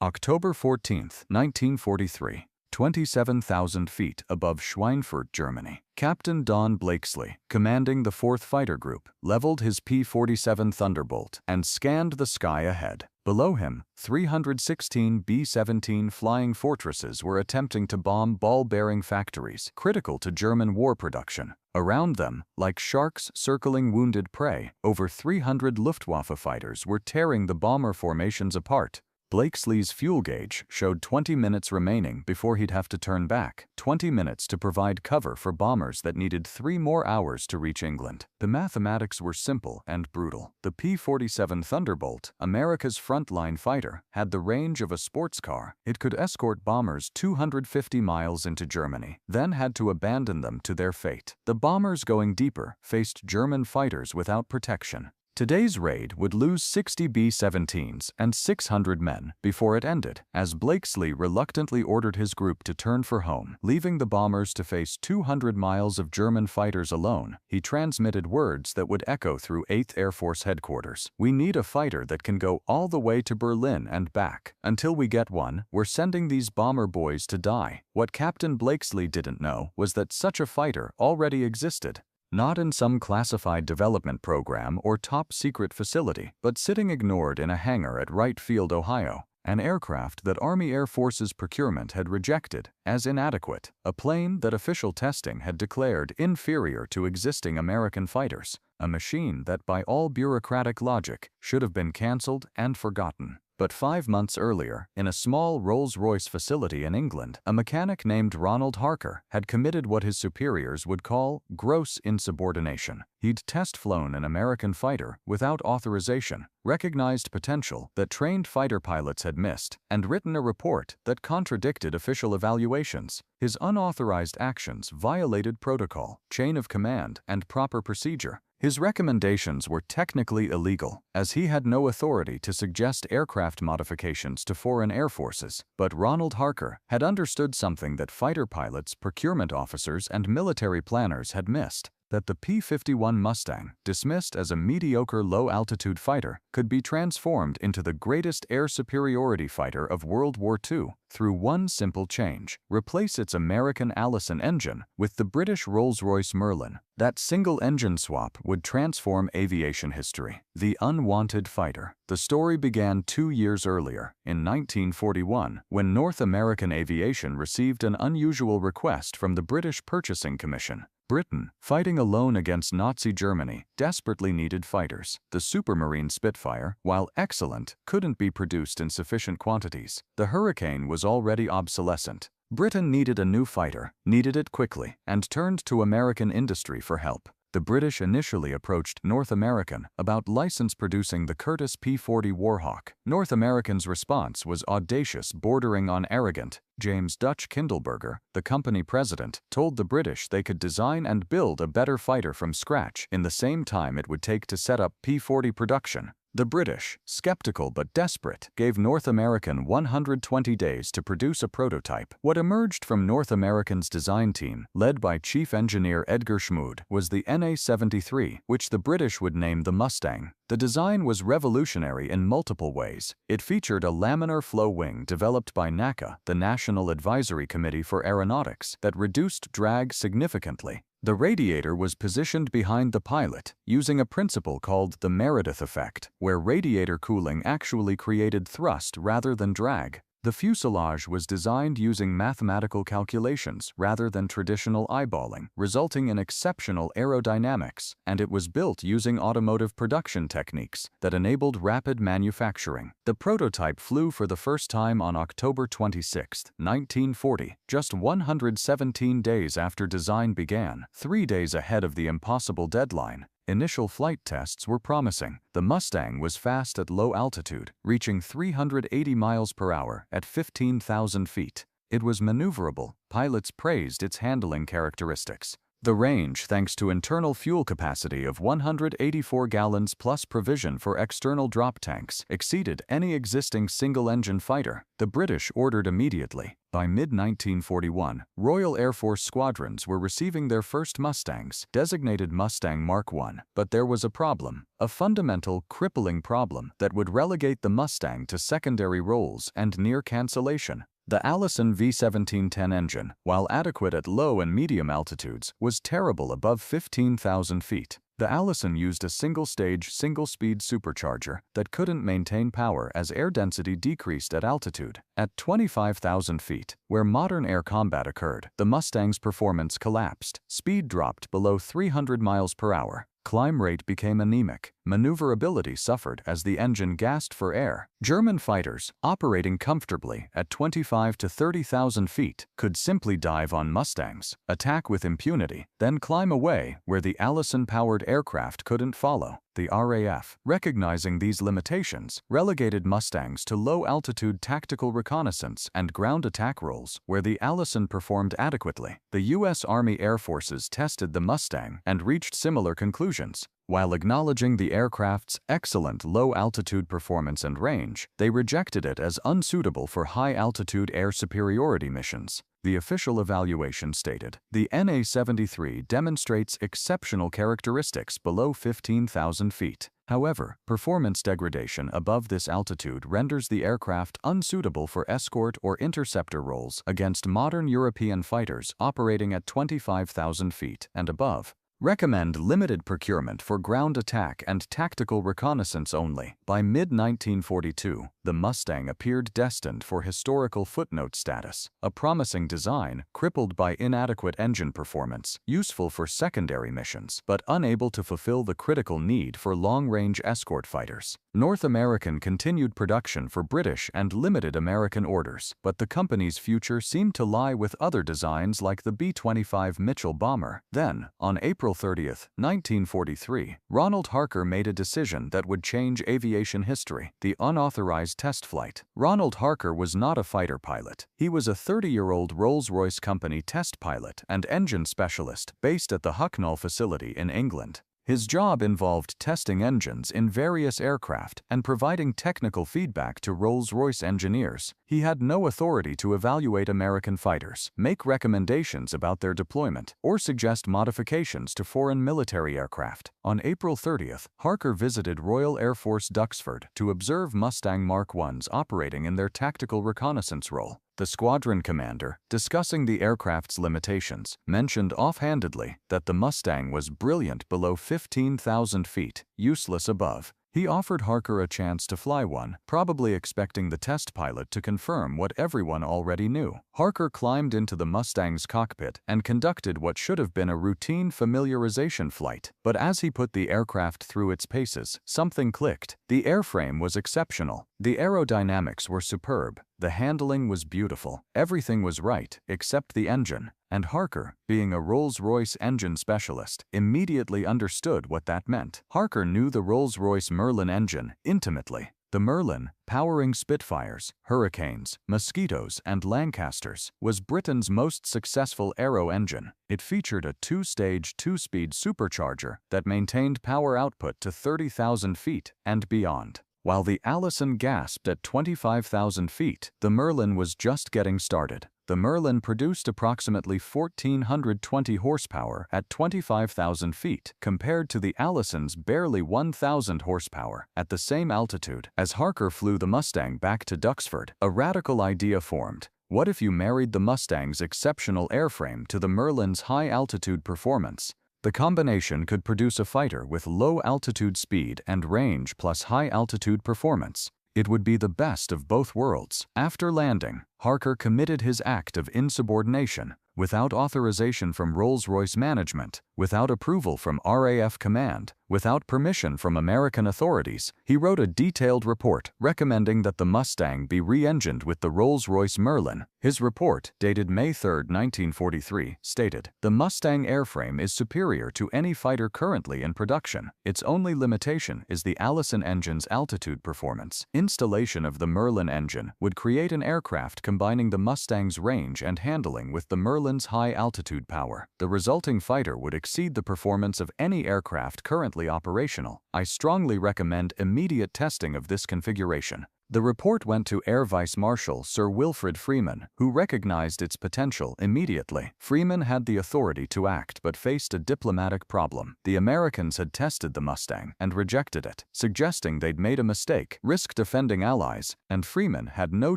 October 14, 1943. 27,000 feet above Schweinfurt, Germany. Captain Don Blakeslee, commanding the 4th Fighter Group, leveled his P-47 Thunderbolt and scanned the sky ahead. Below him, 316 B-17 flying fortresses were attempting to bomb ball-bearing factories critical to German war production. Around them, like sharks circling wounded prey, over 300 Luftwaffe fighters were tearing the bomber formations apart. Blakeslee's fuel gauge showed 20 minutes remaining before he'd have to turn back, 20 minutes to provide cover for bombers that needed 3 more hours to reach England. The mathematics were simple and brutal. The P-47 Thunderbolt, America's frontline fighter, had the range of a sports car. It could escort bombers 250 miles into Germany, then had to abandon them to their fate. The bombers going deeper faced German fighters without protection. Today's raid would lose 60 B-17s and 600 men before it ended, as Blakeslee reluctantly ordered his group to turn for home. Leaving the bombers to face 200 miles of German fighters alone, he transmitted words that would echo through 8th Air Force headquarters. "We need a fighter that can go all the way to Berlin and back. Until we get one, we're sending these bomber boys to die." What Captain Blakeslee didn't know was that such a fighter already existed. Not in some classified development program or top-secret facility, but sitting ignored in a hangar at Wright Field, Ohio, an aircraft that Army Air Forces procurement had rejected as inadequate, a plane that official testing had declared inferior to existing American fighters, a machine that by all bureaucratic logic should have been canceled and forgotten. But 5 months earlier, in a small Rolls-Royce facility in England, a mechanic named Ronald Harker had committed what his superiors would call gross insubordination. He'd test-flown an American fighter without authorization, recognized potential that trained fighter pilots had missed, and written a report that contradicted official evaluations. His unauthorized actions violated protocol, chain of command, and proper procedure. His recommendations were technically illegal, as he had no authority to suggest aircraft modifications to foreign air forces. But Ronald Harker had understood something that fighter pilots, procurement officers, and military planners had missed: that the P-51 Mustang, dismissed as a mediocre low-altitude fighter, could be transformed into the greatest air superiority fighter of World War II through one simple change: replace its American Allison engine with the British Rolls-Royce Merlin. That single engine swap would transform aviation history. The unwanted fighter. The story began 2 years earlier, in 1941, when North American aviation received an unusual request from the British Purchasing Commission. Britain, fighting alone against Nazi Germany, desperately needed fighters. The Supermarine Spitfire, while excellent, couldn't be produced in sufficient quantities. The Hurricane was already obsolescent. Britain needed a new fighter, needed it quickly, and turned to American industry for help. The British initially approached North American about license producing the Curtiss P-40 Warhawk. North American's response was audacious, bordering on arrogant. James Dutch Kindleberger, the company president, told the British they could design and build a better fighter from scratch in the same time it would take to set up P-40 production. The British, skeptical but desperate, gave North American 120 days to produce a prototype. What emerged from North American's design team, led by Chief Engineer Edgar Schmood, was the NA-73, which the British would name the Mustang. The design was revolutionary in multiple ways. It featured a laminar flow wing developed by NACA, the National Advisory Committee for Aeronautics, that reduced drag significantly. The radiator was positioned behind the pilot, using a principle called the Meredith effect, where radiator cooling actually created thrust rather than drag. The fuselage was designed using mathematical calculations rather than traditional eyeballing, resulting in exceptional aerodynamics, and it was built using automotive production techniques that enabled rapid manufacturing. The prototype flew for the first time on October 26, 1940, just 117 days after design began, 3 days ahead of the impossible deadline. Initial flight tests were promising. The Mustang was fast at low altitude, reaching 380 miles per hour at 15,000 feet. It was maneuverable. Pilots praised its handling characteristics. The range, thanks to internal fuel capacity of 184 gallons plus provision for external drop tanks, exceeded any existing single-engine fighter. The British ordered immediately. By mid-1941, Royal Air Force squadrons were receiving their first Mustangs, designated Mustang Mark I. But there was a problem, a fundamental, crippling problem that would relegate the Mustang to secondary roles and near cancellation. The Allison V1710 engine, while adequate at low and medium altitudes, was terrible above 15,000 feet. The Allison used a single-stage, single-speed supercharger that couldn't maintain power as air density decreased at altitude. At 25,000 feet, where modern air combat occurred, the Mustang's performance collapsed. Speed dropped below 300 miles per hour. Climb rate became anemic. Maneuverability suffered as the engine gasped for air. German fighters, operating comfortably at 25 to 30,000 feet, could simply dive on Mustangs, attack with impunity, then climb away where the Allison-powered aircraft couldn't follow. The RAF, recognizing these limitations, relegated Mustangs to low-altitude tactical reconnaissance and ground attack roles where the Allison performed adequately. The U.S. Army Air Forces tested the Mustang and reached similar conclusions. While acknowledging the aircraft's excellent low-altitude performance and range, they rejected it as unsuitable for high-altitude air superiority missions. The official evaluation stated, the NA-73 demonstrates exceptional characteristics below 15,000 feet. However, performance degradation above this altitude renders the aircraft unsuitable for escort or interceptor roles against modern European fighters operating at 25,000 feet and above. Recommend limited procurement for ground attack and tactical reconnaissance only. By mid-1942, the Mustang appeared destined for historical footnote status, a promising design crippled by inadequate engine performance, useful for secondary missions, but unable to fulfill the critical need for long-range escort fighters. North American continued production for British and limited American orders, but the company's future seemed to lie with other designs like the B-25 Mitchell bomber. Then, on April 30, 1943, Ronald Harker made a decision that would change aviation history: the unauthorized test flight. Ronald Harker was not a fighter pilot. He was a 30-year-old Rolls-Royce company test pilot and engine specialist based at the Hucknall facility in England. His job involved testing engines in various aircraft and providing technical feedback to Rolls-Royce engineers. He had no authority to evaluate American fighters, make recommendations about their deployment, or suggest modifications to foreign military aircraft. On April 30th, Harker visited Royal Air Force Duxford to observe Mustang Mark I's operating in their tactical reconnaissance role. The squadron commander, discussing the aircraft's limitations, mentioned offhandedly that the Mustang was brilliant below 15,000 feet, useless above. He offered Harker a chance to fly one, probably expecting the test pilot to confirm what everyone already knew. Harker climbed into the Mustang's cockpit and conducted what should have been a routine familiarization flight. But as he put the aircraft through its paces, something clicked. The airframe was exceptional. The aerodynamics were superb. The handling was beautiful. Everything was right, except the engine. And Harker, being a Rolls-Royce engine specialist, immediately understood what that meant. Harker knew the Rolls-Royce Merlin engine intimately. The Merlin, powering Spitfires, Hurricanes, Mosquitoes, and Lancasters, was Britain's most successful aero engine. It featured a two-stage, two-speed supercharger that maintained power output to 30,000 feet and beyond. While the Allison gasped at 25,000 feet, the Merlin was just getting started. The Merlin produced approximately 1,420 horsepower at 25,000 feet, compared to the Allison's barely 1,000 horsepower. At the same altitude, as Harker flew the Mustang back to Duxford, a radical idea formed. What if you married the Mustang's exceptional airframe to the Merlin's high-altitude performance? The combination could produce a fighter with low-altitude speed and range plus high-altitude performance. It would be the best of both worlds. After landing, Harker committed his act of insubordination. Without authorization from Rolls-Royce management, without approval from RAF command, without permission from American authorities, he wrote a detailed report recommending that the Mustang be re-engined with the Rolls-Royce Merlin. His report, dated May 3, 1943, stated, "The Mustang airframe is superior to any fighter currently in production. Its only limitation is the Allison engine's altitude performance. Installation of the Merlin engine would create an aircraft combining the Mustang's range and handling with the Merlin's high-altitude power. The resulting fighter would exceed the performance of any aircraft currently operational. I strongly recommend immediate testing of this configuration. The report went to Air Vice Marshal Sir Wilfrid Freeman, who recognized its potential immediately. Freeman had the authority to act but faced a diplomatic problem. The Americans had tested the Mustang and rejected it, suggesting they'd made a mistake, risked offending allies, and Freeman had no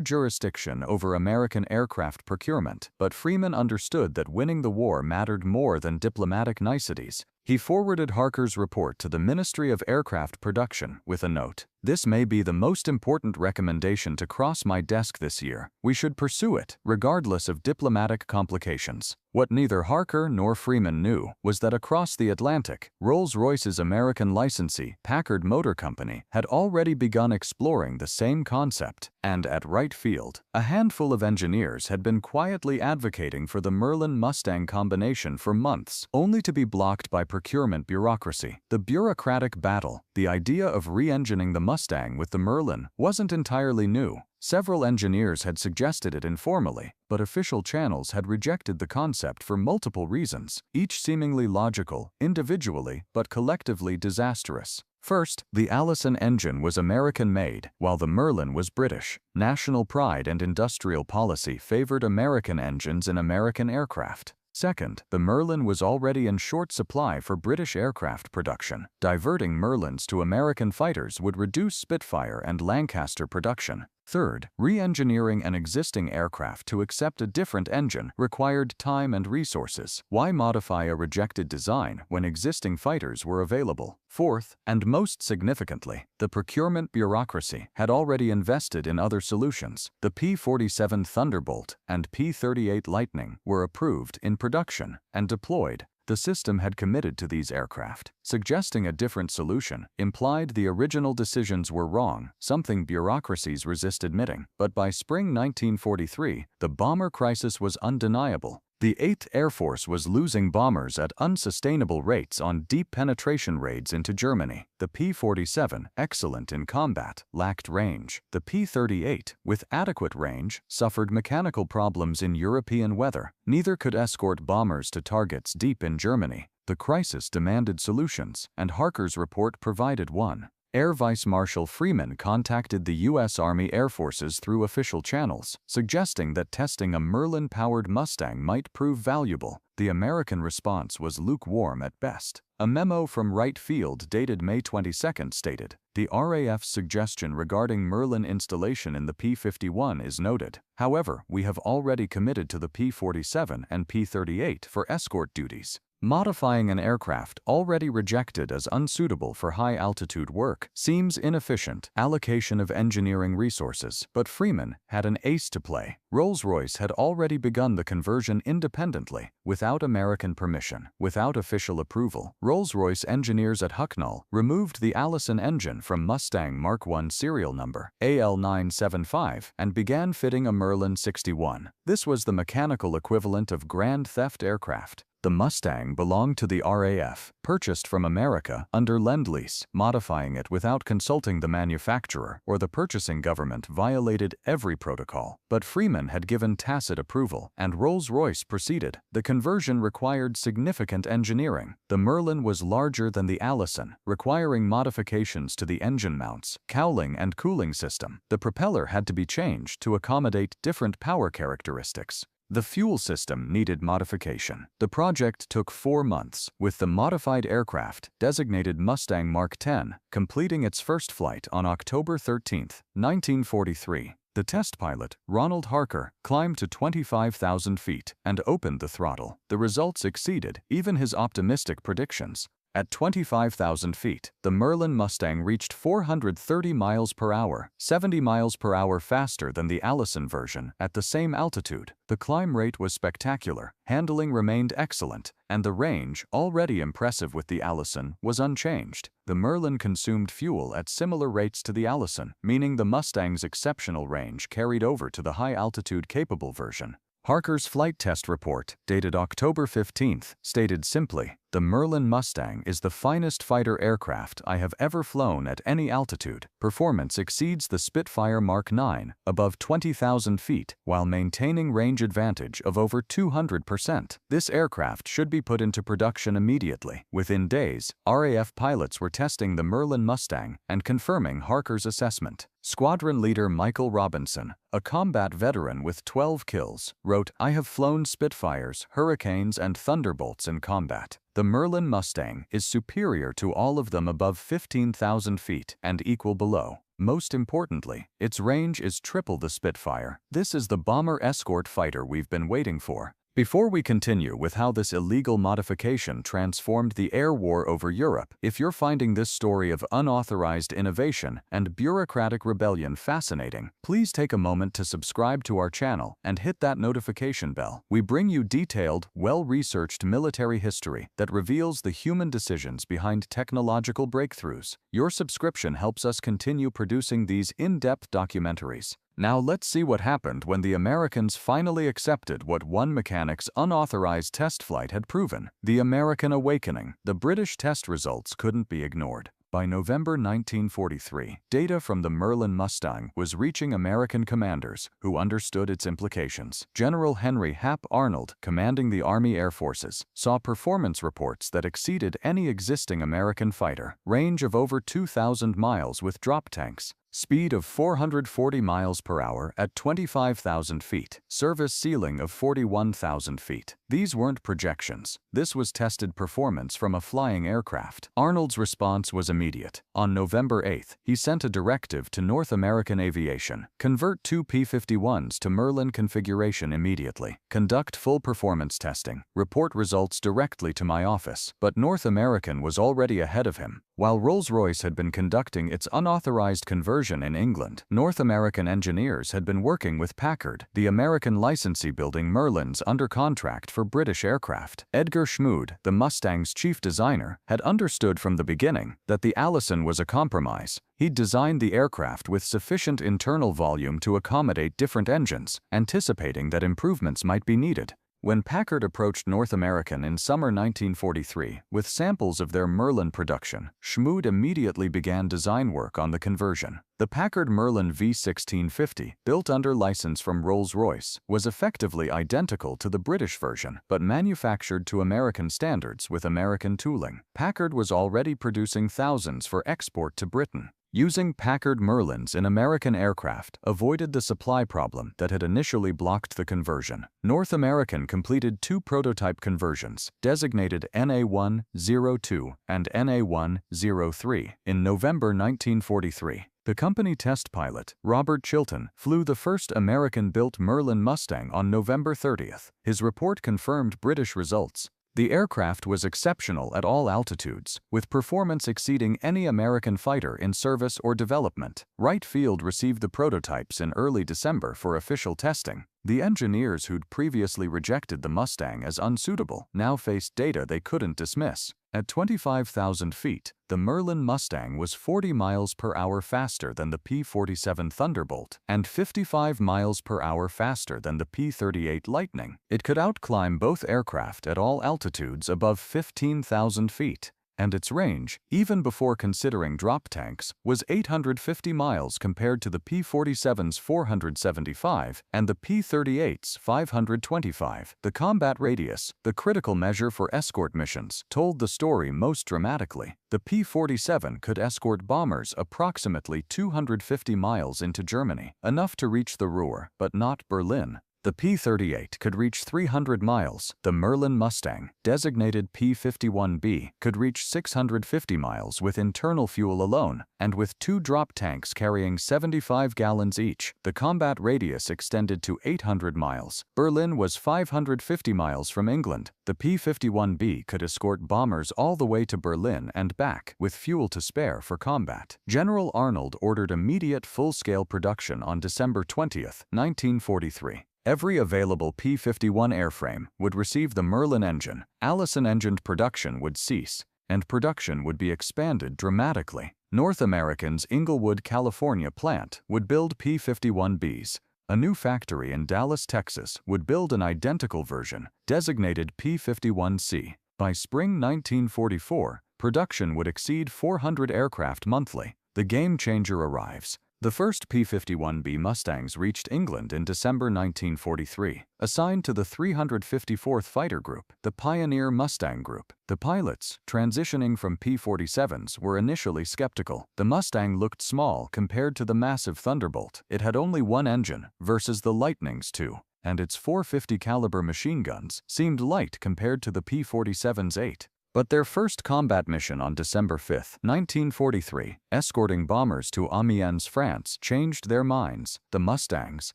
jurisdiction over American aircraft procurement. But Freeman understood that winning the war mattered more than diplomatic niceties. He forwarded Harker's report to the Ministry of Aircraft Production with a note. "This may be the most important recommendation to cross my desk this year. We should pursue it, regardless of diplomatic complications." What neither Harker nor Freeman knew was that across the Atlantic, Rolls-Royce's American licensee, Packard Motor Company, had already begun exploring the same concept, and at Wright Field, a handful of engineers had been quietly advocating for the Merlin-Mustang combination for months, only to be blocked by procurement bureaucracy. The bureaucratic battle, the idea of re-engining the Mustang with the Merlin, wasn't entirely new. Several engineers had suggested it informally, but official channels had rejected the concept for multiple reasons, each seemingly logical, individually, but collectively disastrous. First, the Allison engine was American-made, while the Merlin was British. National pride and industrial policy favored American engines in American aircraft. Second, the Merlin was already in short supply for British aircraft production. Diverting Merlins to American fighters would reduce Spitfire and Lancaster production. Third, re-engineering an existing aircraft to accept a different engine required time and resources. Why modify a rejected design when existing fighters were available? Fourth, and most significantly, the procurement bureaucracy had already invested in other solutions. The P-47 Thunderbolt and P-38 Lightning were approved in production and deployed. The system had committed to these aircraft. Suggesting a different solution implied the original decisions were wrong, something bureaucracies resist admitting. But by spring 1943, the bomber crisis was undeniable. The 8th Air Force was losing bombers at unsustainable rates on deep penetration raids into Germany. The P-47, excellent in combat, lacked range. The P-38, with adequate range, suffered mechanical problems in European weather. Neither could escort bombers to targets deep in Germany. The crisis demanded solutions, and Harker's report provided one. Air Vice Marshal Freeman contacted the U.S. Army Air Forces through official channels, suggesting that testing a Merlin-powered Mustang might prove valuable. The American response was lukewarm at best. A memo from Wright Field dated May 22 stated, "The RAF's suggestion regarding Merlin installation in the P-51 is noted. However, we have already committed to the P-47 and P-38 for escort duties." Modifying an aircraft already rejected as unsuitable for high-altitude work seems inefficient allocation of engineering resources, but Freeman had an ace to play. Rolls-Royce had already begun the conversion independently, without American permission. Without official approval, Rolls-Royce engineers at Hucknall removed the Allison engine from Mustang Mark I serial number AL975 and began fitting a Merlin 61. This was the mechanical equivalent of Grand Theft aircraft. The Mustang belonged to the RAF, purchased from America under Lend-Lease. Modifying it without consulting the manufacturer or the purchasing government violated every protocol. But Freeman had given tacit approval, and Rolls-Royce proceeded. The conversion required significant engineering. The Merlin was larger than the Allison, requiring modifications to the engine mounts, cowling, and cooling system. The propeller had to be changed to accommodate different power characteristics. The fuel system needed modification. The project took 4 months, with the modified aircraft, designated Mustang Mark X, completing its first flight on October 13, 1943. The test pilot, Ronald Harker, climbed to 25,000 feet and opened the throttle. The results exceeded even his optimistic predictions. At 25,000 feet, the Merlin Mustang reached 430 miles per hour, 70 miles per hour faster than the Allison version at the same altitude. The climb rate was spectacular, handling remained excellent, and the range, already impressive with the Allison, was unchanged. The Merlin consumed fuel at similar rates to the Allison, meaning the Mustang's exceptional range carried over to the high-altitude capable version. Harker's flight test report, dated October 15, stated simply, The Merlin Mustang is the finest fighter aircraft I have ever flown at any altitude. Performance exceeds the Spitfire Mark 9 above 20,000 feet while maintaining range advantage of over 200%. This aircraft should be put into production immediately. Within days, RAF pilots were testing the Merlin Mustang and confirming Harker's assessment. Squadron leader Michael Robinson, a combat veteran with 12 kills, wrote, "I have flown Spitfires, Hurricanes, and Thunderbolts in combat. The Merlin Mustang is superior to all of them above 15,000 feet and equal below. Most importantly, its range is triple the Spitfire. This is the bomber escort fighter we've been waiting for." Before we continue with how this illegal modification transformed the air war over Europe, if you're finding this story of unauthorized innovation and bureaucratic rebellion fascinating, please take a moment to subscribe to our channel and hit that notification bell. We bring you detailed, well-researched military history that reveals the human decisions behind technological breakthroughs. Your subscription helps us continue producing these in-depth documentaries. Now let's see what happened when the Americans finally accepted what one mechanic's unauthorized test flight had proven. The American Awakening. The British test results couldn't be ignored. By November 1943, data from the Merlin Mustang was reaching American commanders who understood its implications. General Henry Hap Arnold, commanding the Army Air Forces, saw performance reports that exceeded any existing American fighter. Range of over 2,000 miles with drop tanks. Speed of 440 miles per hour at 25,000 feet. Service ceiling of 41,000 feet. These weren't projections. This was tested performance from a flying aircraft. Arnold's response was immediate. On November 8th, he sent a directive to North American Aviation. Convert 2 P-51s to Merlin configuration immediately. Conduct full performance testing. Report results directly to my office. But North American was already ahead of him. While Rolls-Royce had been conducting its unauthorized conversion in England, North American engineers had been working with Packard, the American licensee building Merlins under contract for British aircraft. Edgar Schmood, the Mustang's chief designer, had understood from the beginning that the Allison was a compromise. He'd designed the aircraft with sufficient internal volume to accommodate different engines, anticipating that improvements might be needed. When Packard approached North American in summer 1943 with samples of their Merlin production, Schmood immediately began design work on the conversion. The Packard Merlin V1650, built under license from Rolls-Royce, was effectively identical to the British version, but manufactured to American standards with American tooling. Packard was already producing thousands for export to Britain. Using Packard Merlins in American aircraft avoided the supply problem that had initially blocked the conversion. North American completed 2 prototype conversions, designated NA-102 and NA-103, in November 1943. The company test pilot, Robert Chilton, flew the first American-built Merlin Mustang on November 30th. His report confirmed British results. The aircraft was exceptional at all altitudes, with performance exceeding any American fighter in service or development. Wright Field received the prototypes in early December for official testing. The engineers who'd previously rejected the Mustang as unsuitable now faced data they couldn't dismiss. At 25,000 feet, the Merlin Mustang was 40 miles per hour faster than the P-47 Thunderbolt and 55 miles per hour faster than the P-38 Lightning. It could outclimb both aircraft at all altitudes above 15,000 feet. And its range, even before considering drop tanks, was 850 miles compared to the P-47's 475 and the P-38's 525. The combat radius, the critical measure for escort missions, told the story most dramatically. The P-47 could escort bombers approximately 250 miles into Germany, enough to reach the Ruhr, but not Berlin. The P-38 could reach 300 miles. The Merlin Mustang, designated P-51B, could reach 650 miles with internal fuel alone, and with 2 drop tanks carrying 75 gallons each, the combat radius extended to 800 miles. Berlin was 550 miles from England. The P-51B could escort bombers all the way to Berlin and back, with fuel to spare for combat. General Arnold ordered immediate full-scale production on December 20, 1943. Every available P-51 airframe would receive the Merlin engine. Allison-engined production would cease, and production would be expanded dramatically. North American's Inglewood, California plant would build P-51Bs. A new factory in Dallas, Texas would build an identical version, designated P-51C. By spring 1944, production would exceed 400 aircraft monthly. The game changer arrives. The first P-51B Mustangs reached England in December 1943, assigned to the 354th Fighter Group, the Pioneer Mustang Group. The pilots, transitioning from P-47s, were initially skeptical. The Mustang looked small compared to the massive Thunderbolt. It had only one engine versus the Lightning's two, and its .450 caliber machine guns seemed light compared to the P-47's 8. But their first combat mission on December 5, 1943, escorting bombers to Amiens, France, changed their minds. The Mustangs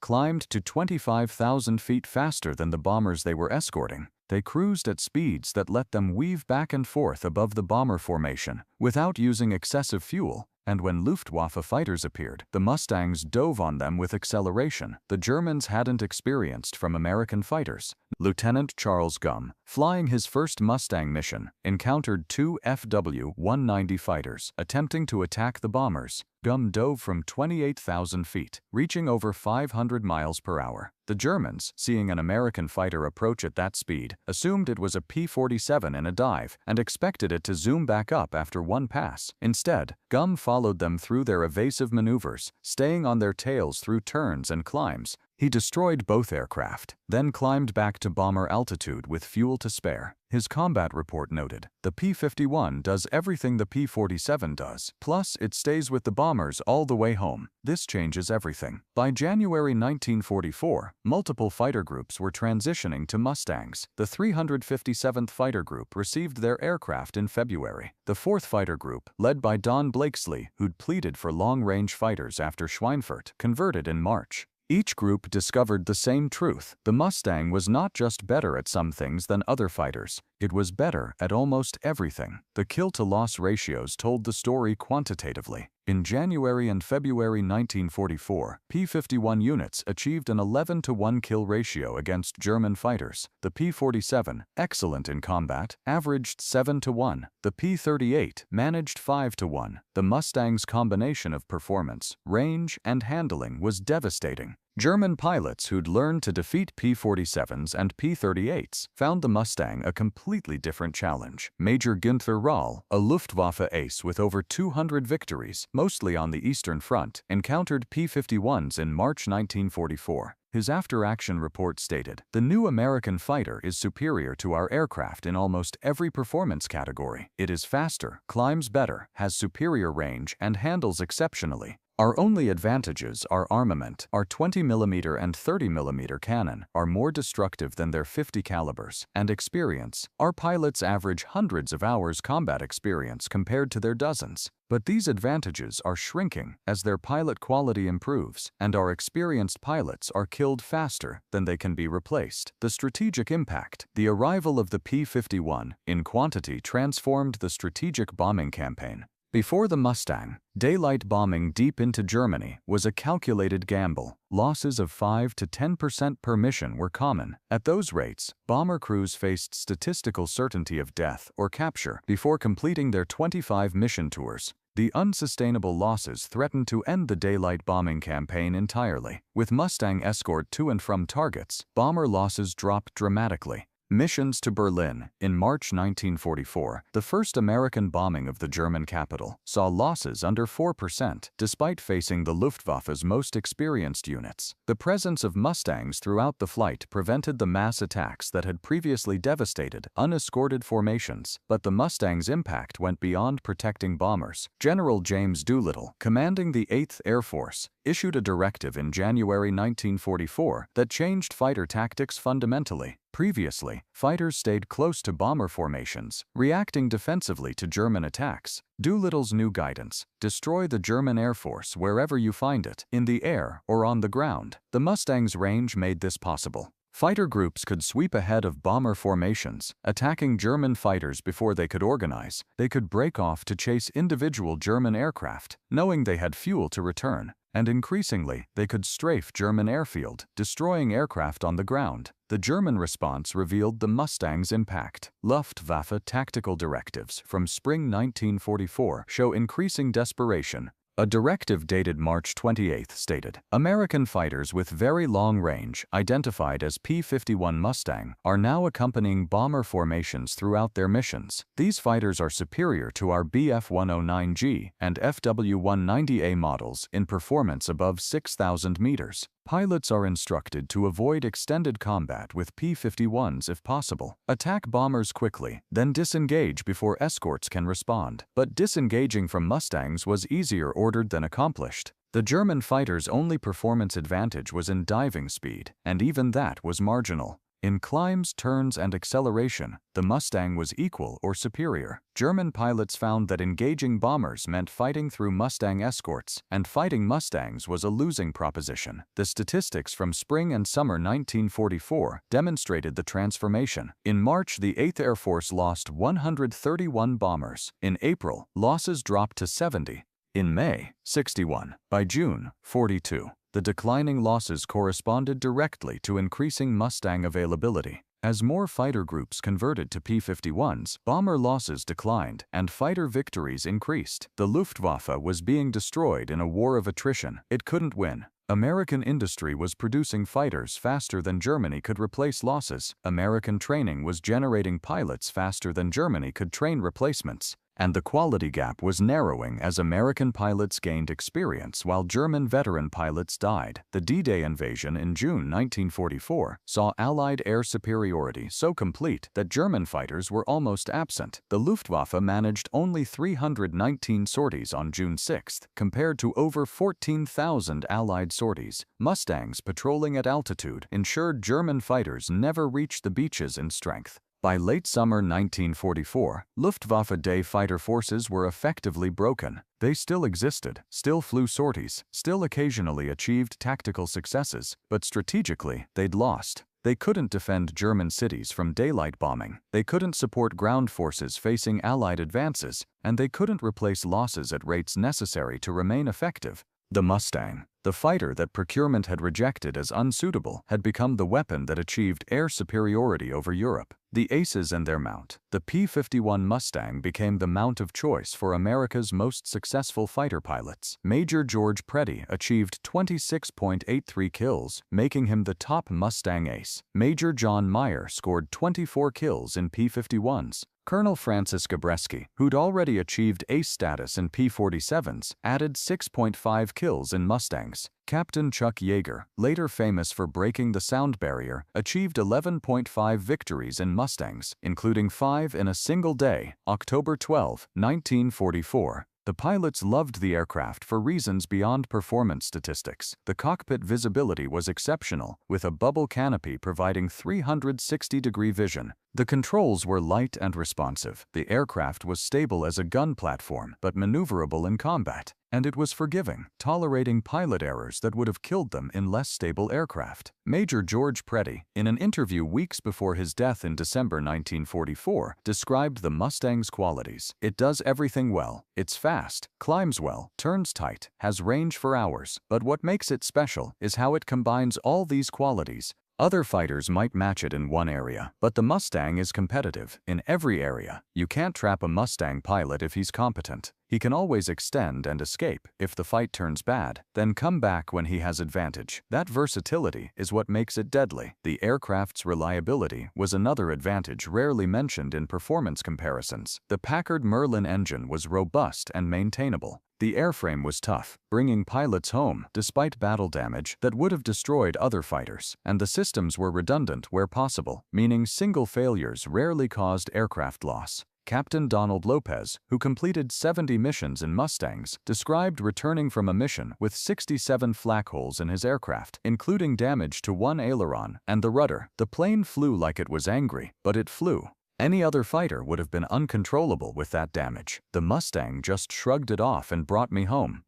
climbed to 25,000 feet faster than the bombers they were escorting. They cruised at speeds that let them weave back and forth above the bomber formation without using excessive fuel. And when Luftwaffe fighters appeared, the Mustangs dove on them with acceleration the Germans hadn't experienced from American fighters. Lieutenant Charles Gumm, flying his first Mustang mission, encountered two FW-190 fighters attempting to attack the bombers. Gumm dove from 28,000 feet, reaching over 500 miles per hour. The Germans, seeing an American fighter approach at that speed, assumed it was a P-47 in a dive and expected it to zoom back up after one pass. Instead, Gumm followed them through their evasive maneuvers, staying on their tails through turns and climbs. He destroyed both aircraft, then climbed back to bomber altitude with fuel to spare. His combat report noted, "The P-51 does everything the P-47 does, plus it stays with the bombers all the way home. This changes everything." By January 1944, multiple fighter groups were transitioning to Mustangs. The 357th Fighter Group received their aircraft in February. The 4th Fighter Group, led by Don Blakeslee, who'd pleaded for long-range fighters after Schweinfurt, converted in March. Each group discovered the same truth. The Mustang was not just better at some things than other fighters, it was better at almost everything. The kill-to-loss ratios told the story quantitatively. In January and February 1944, P-51 units achieved an 11-to-1 kill ratio against German fighters. The P-47, excellent in combat, averaged 7-to-1. The P-38 managed 5-to-1. The Mustang's combination of performance, range, and handling was devastating. German pilots who'd learned to defeat P-47s and P-38s found the Mustang a completely different challenge. Major Günther Rall, a Luftwaffe ace with over 200 victories, mostly on the Eastern Front, encountered P-51s in March 1944. His after-action report stated, "The new American fighter is superior to our aircraft in almost every performance category. It is faster, climbs better, has superior range, and handles exceptionally. Our only advantages are armament. Our 20mm and 30mm cannon are more destructive than their 50 calibers, and experience. Our pilots average hundreds of hours combat experience compared to their dozens. But these advantages are shrinking as their pilot quality improves, and our experienced pilots are killed faster than they can be replaced." The strategic impact. The arrival of the P-51 in quantity transformed the strategic bombing campaign. Before the Mustang, daylight bombing deep into Germany was a calculated gamble. Losses of 5 to 10% per mission were common. At those rates, bomber crews faced statistical certainty of death or capture before completing their 25 mission tours. The unsustainable losses threatened to end the daylight bombing campaign entirely. With Mustang escort to and from targets, bomber losses dropped dramatically. Missions to Berlin. In March 1944, the first American bombing of the German capital saw losses under 4%, despite facing the Luftwaffe's most experienced units. The presence of Mustangs throughout the flight prevented the mass attacks that had previously devastated unescorted formations, but the Mustang's impact went beyond protecting bombers. General James Doolittle, commanding the 8th Air Force, issued a directive in January 1944 that changed fighter tactics fundamentally. Previously, fighters stayed close to bomber formations, reacting defensively to German attacks. Doolittle's new guidance: destroy the German Air Force wherever you find it, in the air or on the ground. The Mustang's range made this possible. Fighter groups could sweep ahead of bomber formations, attacking German fighters before they could organize. They could break off to chase individual German aircraft, knowing they had fuel to return. And increasingly, they could strafe German airfield, destroying aircraft on the ground. The German response revealed the Mustang's impact. Luftwaffe tactical directives from spring 1944 show increasing desperation. A directive dated March 28 stated, American fighters with very long range, identified as P-51 Mustang, are now accompanying bomber formations throughout their missions. These fighters are superior to our Bf-109G and FW-190A models in performance above 6,000 meters. Pilots are instructed to avoid extended combat with P-51s if possible. Attack bombers quickly, then disengage before escorts can respond. But disengaging from Mustangs was easier ordered than accomplished. The German fighters' only performance advantage was in diving speed, and even that was marginal. In climbs, turns, and acceleration, the Mustang was equal or superior. German pilots found that engaging bombers meant fighting through Mustang escorts, and fighting Mustangs was a losing proposition. The statistics from spring and summer 1944 demonstrated the transformation. In March, the 8th Air Force lost 131 bombers. In April, losses dropped to 70. In May, 61. By June, 42. The declining losses corresponded directly to increasing Mustang availability. As more fighter groups converted to P-51s, bomber losses declined and fighter victories increased. The Luftwaffe was being destroyed in a war of attrition. It couldn't win. American industry was producing fighters faster than Germany could replace losses. American training was generating pilots faster than Germany could train replacements. And the quality gap was narrowing as American pilots gained experience while German veteran pilots died. The D-Day invasion in June 1944 saw Allied air superiority so complete that German fighters were almost absent. The Luftwaffe managed only 319 sorties on June 6, compared to over 14,000 Allied sorties. Mustangs patrolling at altitude ensured German fighters never reached the beaches in strength. By late summer 1944, Luftwaffe day fighter forces were effectively broken. They still existed, still flew sorties, still occasionally achieved tactical successes, but strategically, they'd lost. They couldn't defend German cities from daylight bombing, they couldn't support ground forces facing Allied advances, and they couldn't replace losses at rates necessary to remain effective. The Mustang, the fighter that procurement had rejected as unsuitable, had become the weapon that achieved air superiority over Europe. The aces and their mount. The P-51 Mustang became the mount of choice for America's most successful fighter pilots. Major George Preddy achieved 26.83 kills, making him the top Mustang ace. Major John Meyer scored 24 kills in P-51s. Colonel Francis Gabreski, who'd already achieved ace status in P-47s, added 6.5 kills in Mustangs. Captain Chuck Yeager, later famous for breaking the sound barrier, achieved 11.5 victories in Mustangs, including 5 in a single day, October 12, 1944. The pilots loved the aircraft for reasons beyond performance statistics. The cockpit visibility was exceptional, with a bubble canopy providing 360-degree vision. The controls were light and responsive. The aircraft was stable as a gun platform, but maneuverable in combat. And it was forgiving, tolerating pilot errors that would have killed them in less stable aircraft. Major George Preddy, in an interview weeks before his death in December 1944, described the Mustang's qualities. It does everything well. It's fast, climbs well, turns tight, has range for hours. But what makes it special is how it combines all these qualities. Other fighters might match it in one area, but the Mustang is competitive in every area. You can't trap a Mustang pilot if he's competent. He can always extend and escape if the fight turns bad, then come back when he has advantage. That versatility is what makes it deadly. The aircraft's reliability was another advantage rarely mentioned in performance comparisons. The Packard Merlin engine was robust and maintainable. The airframe was tough, bringing pilots home despite battle damage that would have destroyed other fighters, and the systems were redundant where possible, meaning single failures rarely caused aircraft loss. Captain Donald Lopez, who completed 70 missions in Mustangs, described returning from a mission with 67 flak holes in his aircraft, including damage to one aileron and the rudder. The plane flew like it was angry, but it flew. Any other fighter would have been uncontrollable with that damage. The Mustang just shrugged it off and brought me home.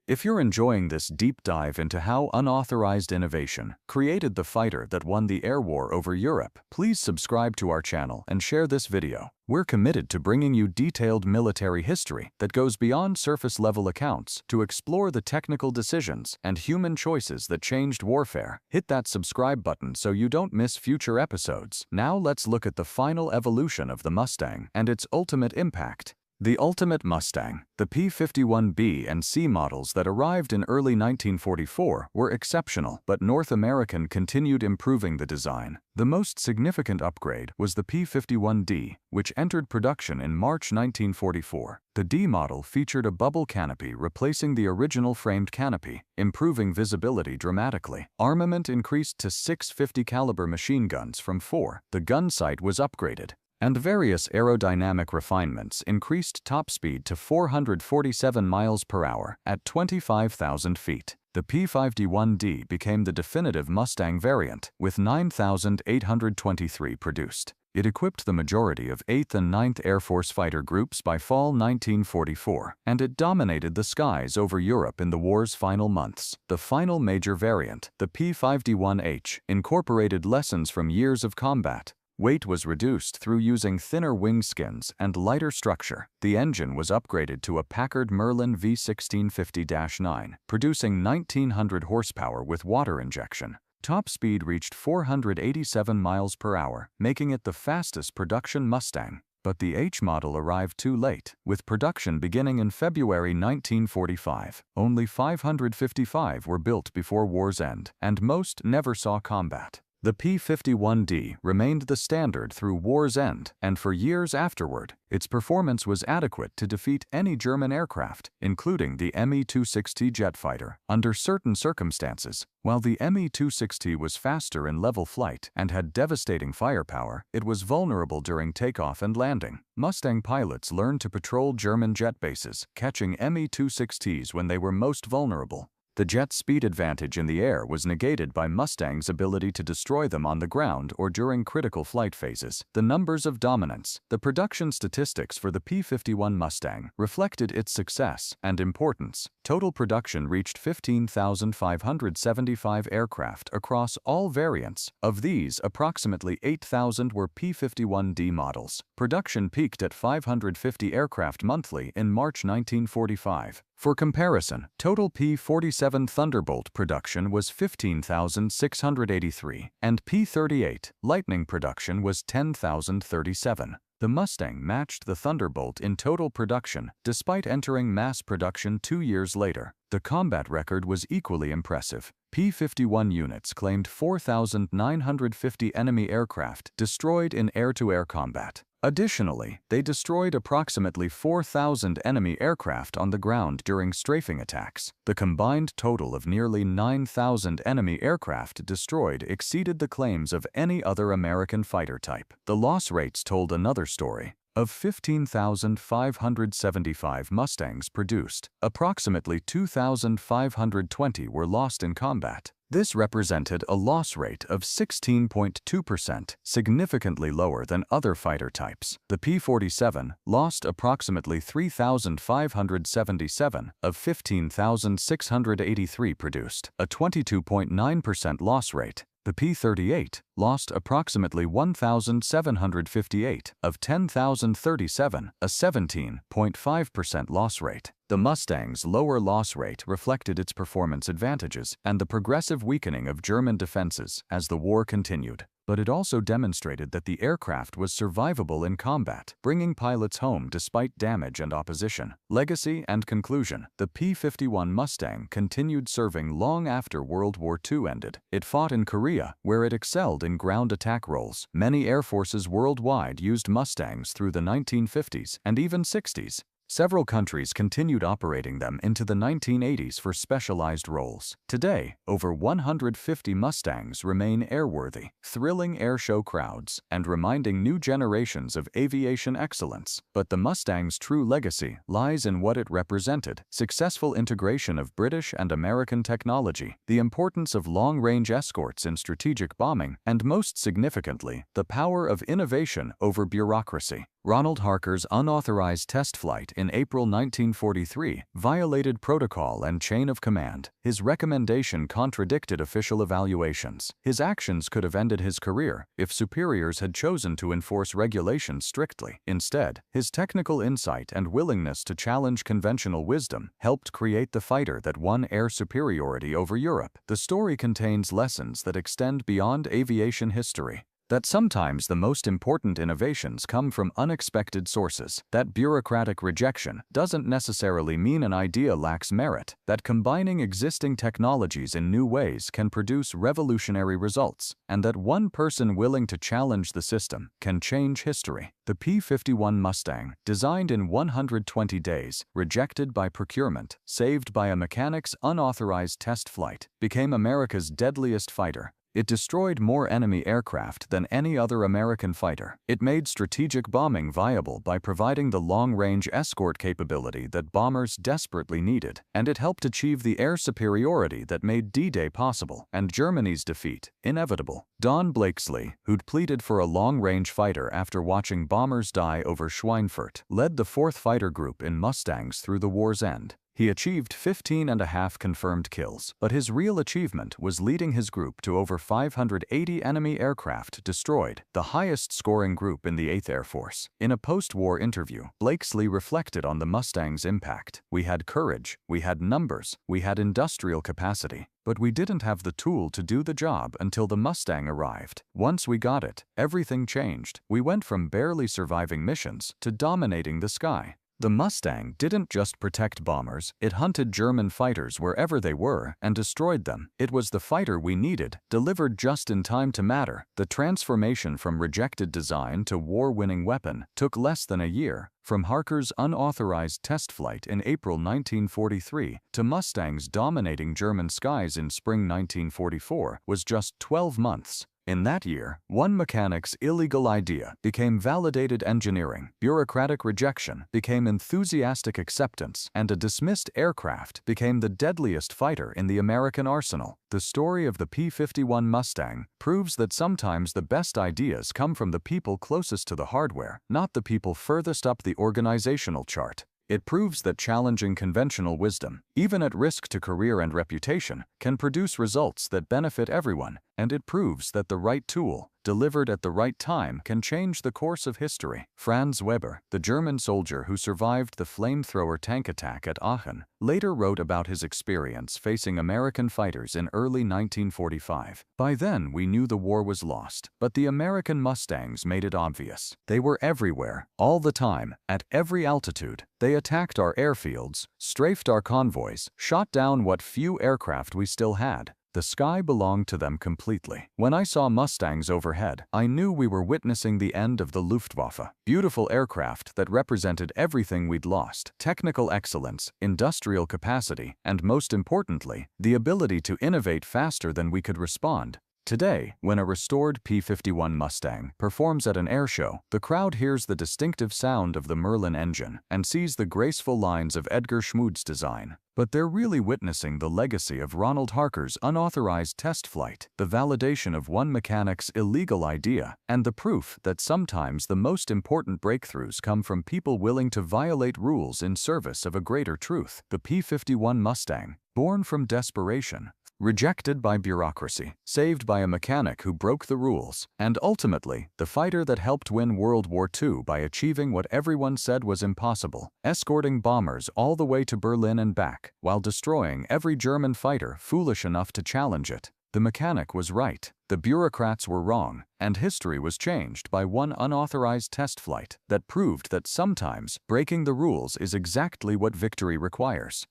If you're enjoying this deep dive into how unauthorized innovation created the fighter that won the air war over Europe, please subscribe to our channel and share this video. We're committed to bringing you detailed military history that goes beyond surface-level accounts to explore the technical decisions and human choices that changed warfare. Hit that subscribe button so you don't miss future episodes. Now let's look at the final evolution of the Mustang and its ultimate impact. The ultimate Mustang, the P-51B and C models that arrived in early 1944 were exceptional, but North American continued improving the design. The most significant upgrade was the P-51D, which entered production in March 1944. The D model featured a bubble canopy replacing the original framed canopy, improving visibility dramatically. Armament increased to 6 50 caliber machine guns from 4. The gun sight was upgraded, and various aerodynamic refinements increased top speed to 447 miles per hour at 25,000 feet. The P-51D became the definitive Mustang variant, with 9,823 produced. It equipped the majority of 8th and 9th Air Force fighter groups by fall 1944, and it dominated the skies over Europe in the war's final months. The final major variant, the P-51H, incorporated lessons from years of combat. Weight was reduced through using thinner wing skins and lighter structure. The engine was upgraded to a Packard Merlin V1650-9, producing 1,900 horsepower with water injection. Top speed reached 487 miles per hour, making it the fastest production Mustang. But the H model arrived too late, with production beginning in February 1945. Only 555 were built before war's end, and most never saw combat. The P-51D remained the standard through war's end, and for years afterward, its performance was adequate to defeat any German aircraft, including the Me-260 jet fighter, under certain circumstances. While the Me-260 was faster in level flight and had devastating firepower, it was vulnerable during takeoff and landing. Mustang pilots learned to patrol German jet bases, catching Me-260s when they were most vulnerable. The jet's speed advantage in the air was negated by Mustang's ability to destroy them on the ground or during critical flight phases. The numbers of dominance. The production statistics for the P-51 Mustang reflected its success and importance. Total production reached 15,575 aircraft across all variants. Of these, approximately 8,000 were P-51D models. Production peaked at 550 aircraft monthly in March 1945. For comparison, total P-47 Thunderbolt production was 15,683, and P-38 Lightning production was 10,037. The Mustang matched the Thunderbolt in total production, despite entering mass production 2 years later. The combat record was equally impressive. P-51 units claimed 4,950 enemy aircraft destroyed in air-to-air combat. Additionally, they destroyed approximately 4,000 enemy aircraft on the ground during strafing attacks. The combined total of nearly 9,000 enemy aircraft destroyed exceeded the claims of any other American fighter type. The loss rates told another story. Of 15,575 Mustangs produced, approximately 2,520 were lost in combat. This represented a loss rate of 16.2%, significantly lower than other fighter types. The P-47 lost approximately 3,577 of 15,683 produced, a 22.9% loss rate. The P-38 lost approximately 1,758 of 10,037, a 17.5% loss rate. The Mustang's lower loss rate reflected its performance advantages and the progressive weakening of German defenses as the war continued. But it also demonstrated that the aircraft was survivable in combat, bringing pilots home despite damage and opposition. Legacy and conclusion. The P-51 Mustang continued serving long after World War II ended. It fought in Korea, where it excelled in ground attack roles. Many air forces worldwide used Mustangs through the 1950s and even 60s. Several countries continued operating them into the 1980s for specialized roles. Today, over 150 Mustangs remain airworthy, thrilling airshow crowds, and reminding new generations of aviation excellence. But the Mustang's true legacy lies in what it represented: successful integration of British and American technology, the importance of long-range escorts in strategic bombing, and most significantly, the power of innovation over bureaucracy. Ronald Harker's unauthorized test flight in April 1943 violated protocol and chain of command. His recommendation contradicted official evaluations. His actions could have ended his career if superiors had chosen to enforce regulations strictly. Instead, his technical insight and willingness to challenge conventional wisdom helped create the fighter that won air superiority over Europe. The story contains lessons that extend beyond aviation history. That sometimes the most important innovations come from unexpected sources. That bureaucratic rejection doesn't necessarily mean an idea lacks merit. That combining existing technologies in new ways can produce revolutionary results. And that one person willing to challenge the system can change history. The P-51 Mustang, designed in 120 days, rejected by procurement, saved by a mechanic's unauthorized test flight, became America's deadliest fighter. It destroyed more enemy aircraft than any other American fighter. It made strategic bombing viable by providing the long-range escort capability that bombers desperately needed, and it helped achieve the air superiority that made D-Day possible and Germany's defeat inevitable. Don Blakeslee, who'd pleaded for a long-range fighter after watching bombers die over Schweinfurt, led the 4th Fighter Group in Mustangs through the war's end. He achieved 15.5 confirmed kills, but his real achievement was leading his group to over 580 enemy aircraft destroyed, the highest-scoring group in the 8th Air Force. In a post-war interview, Blakeslee reflected on the Mustang's impact. "We had courage, we had numbers, we had industrial capacity, but we didn't have the tool to do the job until the Mustang arrived. Once we got it, everything changed. We went from barely surviving missions to dominating the sky." The Mustang didn't just protect bombers, it hunted German fighters wherever they were and destroyed them. It was the fighter we needed, delivered just in time to matter. The transformation from rejected design to war-winning weapon took less than a year. From Harker's unauthorized test flight in April 1943 to Mustangs dominating German skies in spring 1944 was just 12 months. In that year, one mechanic's illegal idea became validated engineering, bureaucratic rejection became enthusiastic acceptance, and a dismissed aircraft became the deadliest fighter in the American arsenal. The story of the P-51 Mustang proves that sometimes the best ideas come from the people closest to the hardware, not the people furthest up the organizational chart. It proves that challenging conventional wisdom, even at risk to career and reputation, can produce results that benefit everyone, and it proves that the right tool, delivered at the right time, can change the course of history. Franz Weber, the German soldier who survived the flamethrower tank attack at Aachen, later wrote about his experience facing American fighters in early 1945. "By then, we knew the war was lost, but the American Mustangs made it obvious. They were everywhere, all the time, at every altitude. They attacked our airfields, strafed our convoys, shot down what few aircraft we still had. The sky belonged to them completely. When I saw Mustangs overhead, I knew we were witnessing the end of the Luftwaffe. Beautiful aircraft that represented everything we'd lost: technical excellence, industrial capacity, and most importantly, the ability to innovate faster than we could respond." Today, when a restored P-51 Mustang performs at an airshow, the crowd hears the distinctive sound of the Merlin engine and sees the graceful lines of Edgar Schmude's design. But they're really witnessing the legacy of Ronald Harker's unauthorized test flight, the validation of one mechanic's illegal idea, and the proof that sometimes the most important breakthroughs come from people willing to violate rules in service of a greater truth. The P-51 Mustang, born from desperation, rejected by bureaucracy, saved by a mechanic who broke the rules, and ultimately, the fighter that helped win World War II by achieving what everyone said was impossible, escorting bombers all the way to Berlin and back, while destroying every German fighter foolish enough to challenge it. The mechanic was right, the bureaucrats were wrong, and history was changed by one unauthorized test flight that proved that sometimes breaking the rules is exactly what victory requires.